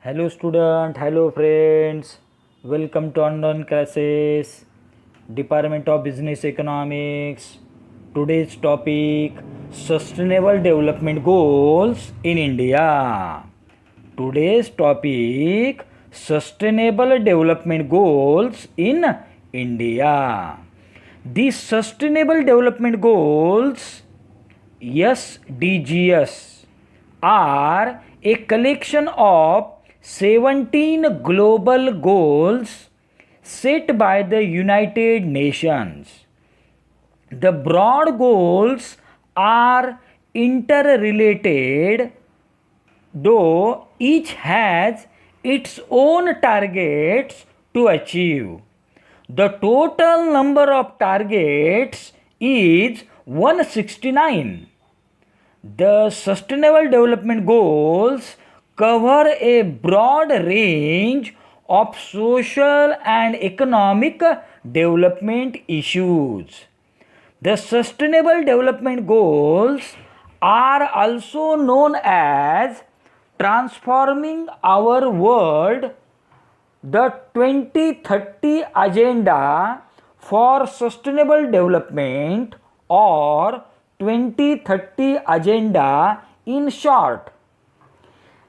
Hello student, hello friends. Welcome to online classes. Department of Business Economics. Today's topic Sustainable Development Goals in India. Today's topic Sustainable Development Goals in India. These Sustainable Development Goals SDGs are a collection of 17 global goals set by the United Nations. The broad goals are interrelated, though each has its own targets to achieve. The total number of targets is 169. The Sustainable Development Goals cover a broad range of social and economic development issues. The Sustainable Development Goals are also known as Transforming Our World, the 2030 Agenda for Sustainable Development, or 2030 Agenda in short.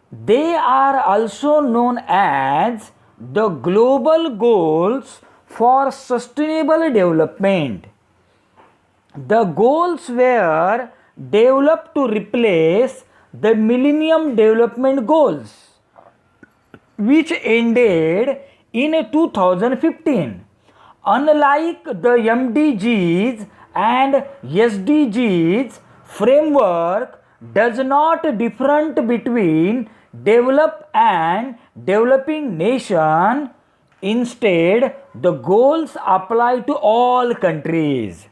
They are also known as the Global Goals for Sustainable Development. The goals were developed to replace the Millennium Development Goals, which ended in 2015. Unlike the MDGs and SDGs, framework does not differentiate between developed and developing nation. Instead, the goals apply to all countries.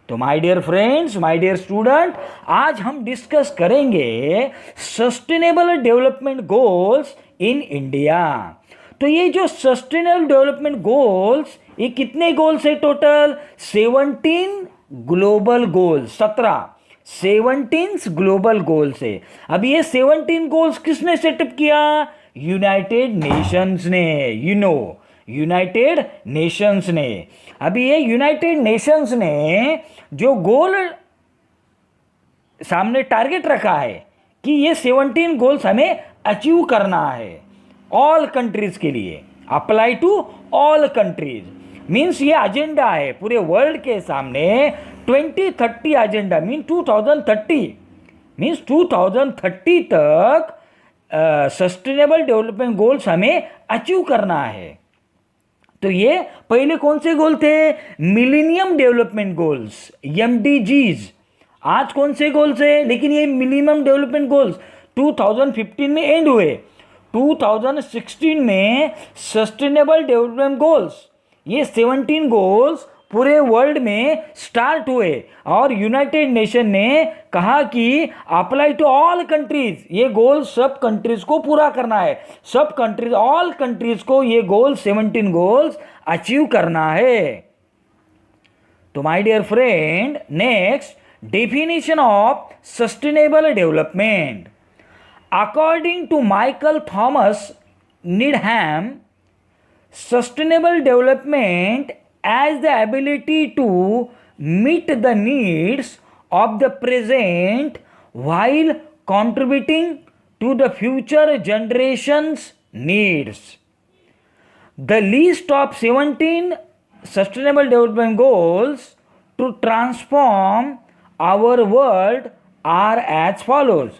तो my dear friends, my dear student, आज हम discuss करेंगे sustainable development goals in India. तो ये जो sustainable development goals, ये कितने goals है total? 17 global goals, 17 global goals है। अब ये 17 गोल्स किसने सेटअप किया? यूनाइटेड नेशंस ने, यूनाइटेड नेशंस ने। अभी ये यूनाइटेड नेशंस ने जो गोल सामने टारगेट रखा है कि ये 17 गोल्स हमें अचीव करना है ऑल कंट्रीज के लिए, apply to all countries. Means ये एजेंडा है पूरे वर्ल्ड के सामने। 2030 एजेंडा मीन 2030 मीन्स 2030 तक सस्टेनेबल डेवलपमेंट गोल्स हमें अचीव करना है। तो ये पहले कौन से गोल थे? Millennium development goals, MDGs. आज कौन से गोल्स है? लेकिन ये मिनिमम डेवलपमेंट गोल्स 2015 में एंड हुए। 2016 में सस्टेनेबल डेवलपमेंट गोल्स, ये 17 गोल्स पूरे वर्ल्ड में स्टार्ट हुए और यूनाइटेड नेशन ने कहा कि अप्लाई टू ऑल कंट्रीज। ये गोल सब कंट्रीज को पूरा करना है, सब कंट्रीज, ऑल कंट्रीज को ये गोल 17 गोल्स अचीव करना है। तो my dear friend, next definition of sustainable development. According to Michael Thomas Needham, sustainable development as the ability to meet the needs of the present while contributing to the future generations' needs. The list of 17 sustainable development goals to transform our world are as follows.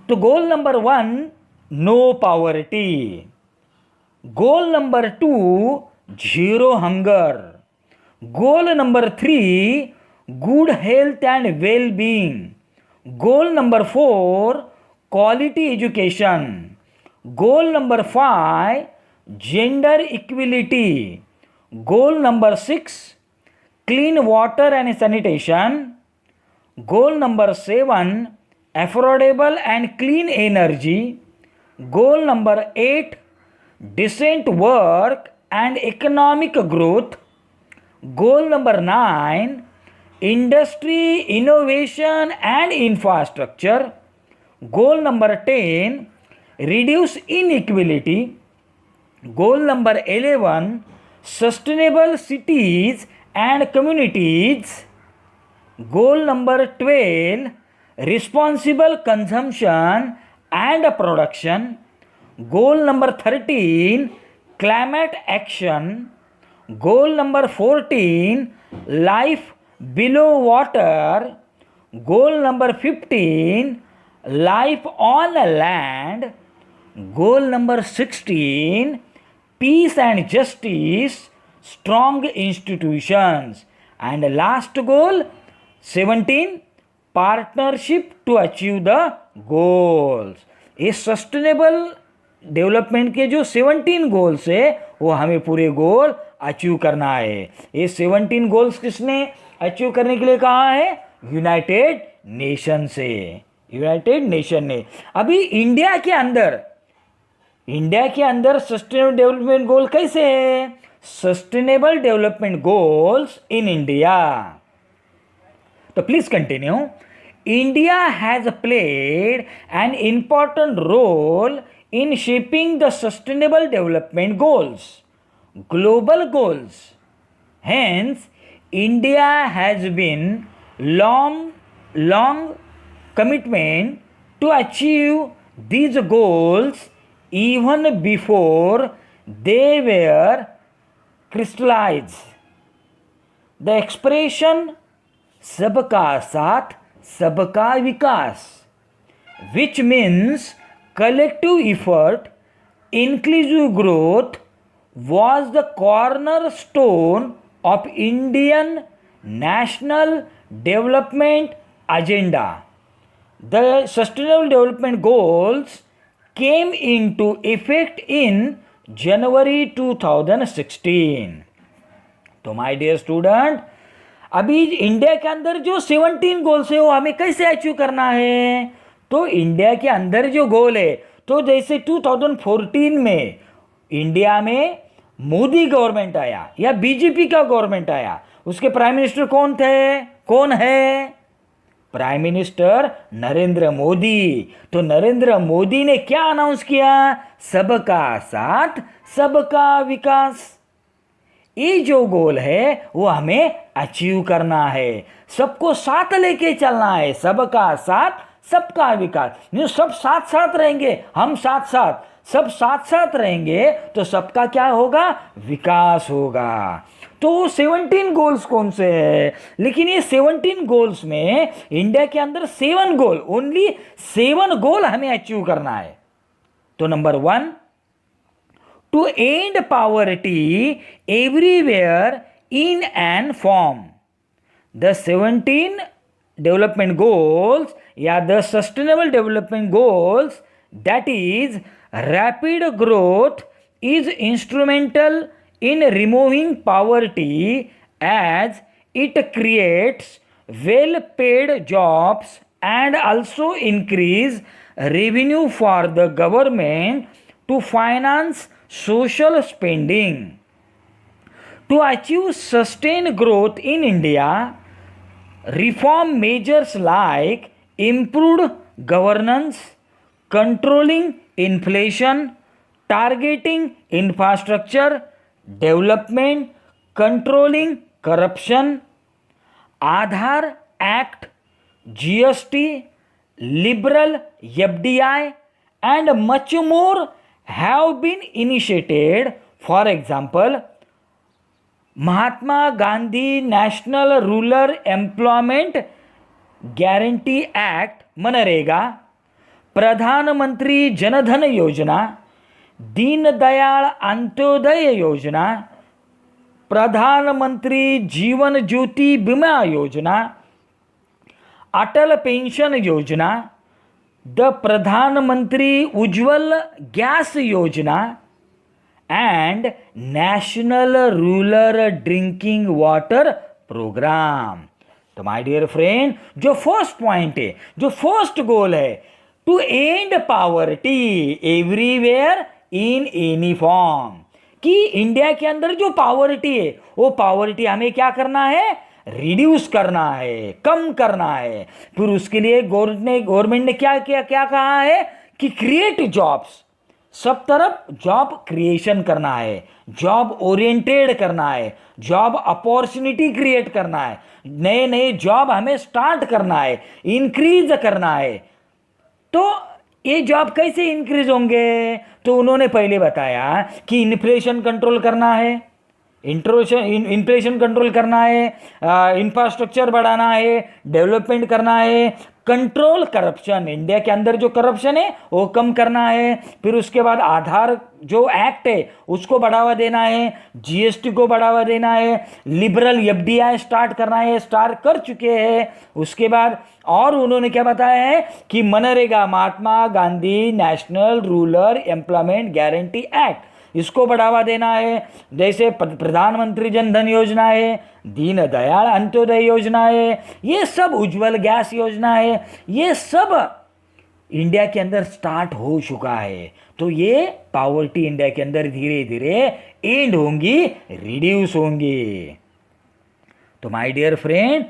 So goal number 1, no poverty. Goal number 2, zero hunger. Goal number 3, good health and well-being. Goal number 4, quality education. Goal number 5, gender equality. Goal number 6, clean water and sanitation. Goal number 7, affordable and clean energy. Goal number 8, decent work and economic growth. Goal number 9, industry, innovation and infrastructure. Goal number 10, reduce inequality. Goal number 11, sustainable cities and communities. Goal number 12, responsible consumption and production. Goal number 13, climate action. Goal number 14, life below water. Goal number 15, life on land. Goal number 16, peace and justice, strong institutions. And last goal 17, partnership to achieve the goals. ये sustainable development के जो 17 goals है वो हमें पूरे goal achieve करना है. ये 17 गोल्स किसने अचीव करने के लिए कहा है? यूनाइटेड नेशन से. यूनाइटेड नेशन ने. अभी इंडिया के अंदर सस्टेनेबल डेवलपमेंट गोल कैसे है? Sustainable development goals in India. तो please continue. India has played an important role in shaping the sustainable development goals, global goals. Hence, India has been long commitment to achieve these goals even before they were crystallized. The expression सबका साथ सबका विकास, which means collective effort, inclusive growth, was the cornerstone of Indian national development agenda. The Sustainable Development Goals came into effect in January 2016. तो my dear student, अभी India के अंदर जो 17 goals है वो हमें कैसे अचीव करना है? तो इंडिया के अंदर जो गोल है, तो जैसे 2014 में इंडिया में मोदी गवर्नमेंट आया या बीजेपी का गवर्नमेंट आया, उसके प्राइम मिनिस्टर कौन है? Prime minister Narendra Modi. तो नरेंद्र मोदी ने क्या अनाउंस किया? सबका साथ सबका विकास. ये जो गोल है वो हमें अचीव करना है, सबको साथ लेके चलना है. सबका साथ सबका विकास. नहीं, सब साथ साथ रहेंगे, हम सब साथ रहेंगे तो सबका क्या होगा? विकास होगा. तो 17 गोल्स कौन से हैं? लेकिन ये 17 गोल्स में इंडिया के अंदर 7 गोल, ओनली 7 गोल हमें अचीव करना है. तो number 1, to end poverty everywhere in an form. The 17 development goals, the sustainable development goals, that is rapid growth, is instrumental in removing poverty as it creates well paid jobs and also increase revenue for the government to finance social spending. To achieve sustained growth in India, reform measures like improved governance, controlling inflation, targeting infrastructure development, controlling corruption, Aadhaar Act, GST, liberal FDI, and much more have been initiated. For example, Mahatma Gandhi national rural employment guarantee act MNREGA, प्रधानमंत्री जनधन योजना, दीनदयाल अंत्योदय योजना, प्रधानमंत्री जीवन ज्योति बीमा योजना, अटल pension Yojana, the Pradhan Mantri Ujjwala gas Yojana and National Rural Drinking Water Program. तो my dear friend, जो first point है, जो फर्स्ट गोल है, to end poverty everywhere in any form, कि इंडिया के अंदर जो पॉवर्टी है वो पॉवर्टी हमें क्या करना है? रिड्यूस करना है, कम करना है. फिर उसके लिए गवर्नमेंट ने क्या कहा है कि क्रिएट जॉब्स, सब तरफ जॉब क्रिएशन करना है, जॉब ओरिएंटेड करना है, जॉब अपॉर्चुनिटी क्रिएट करना है, नए नए जॉब हमें स्टार्ट करना है, इंक्रीज करना है। तो ये जॉब कैसे इंक्रीज होंगे? तो उन्होंने पहले बताया कि इन्फ्लेशन कंट्रोल करना है, इन्फ्लेशन कंट्रोल करना है, इंफ्रास्ट्रक्चर बढ़ाना है, डेवलपमेंट करना है, कंट्रोल करप्शन, इंडिया के अंदर जो करप्शन है वो कम करना है। फिर उसके बाद आधार जो एक्ट है उसको बढ़ावा देना है, जीएसटी को बढ़ावा देना है, लिबरल एफडीआई स्टार्ट करना है, स्टार्ट कर चुके हैं। उसके बाद और उन्होंने क्या बताया है कि मनरेगा, Mahatma Gandhi national rural employment guarantee act, इसको बढ़ावा देना है। जैसे प्रधानमंत्री जन धन योजना है, दीन दयाल अंत्योदय योजना है, ये सब उज्जवल गैस योजना है, ये सब इंडिया के अंदर स्टार्ट हो चुका है। तो ये पॉवर्टी इंडिया के अंदर धीरे धीरे एंड होंगी, रिड्यूस होंगी। तो माय डियर फ्रेंड,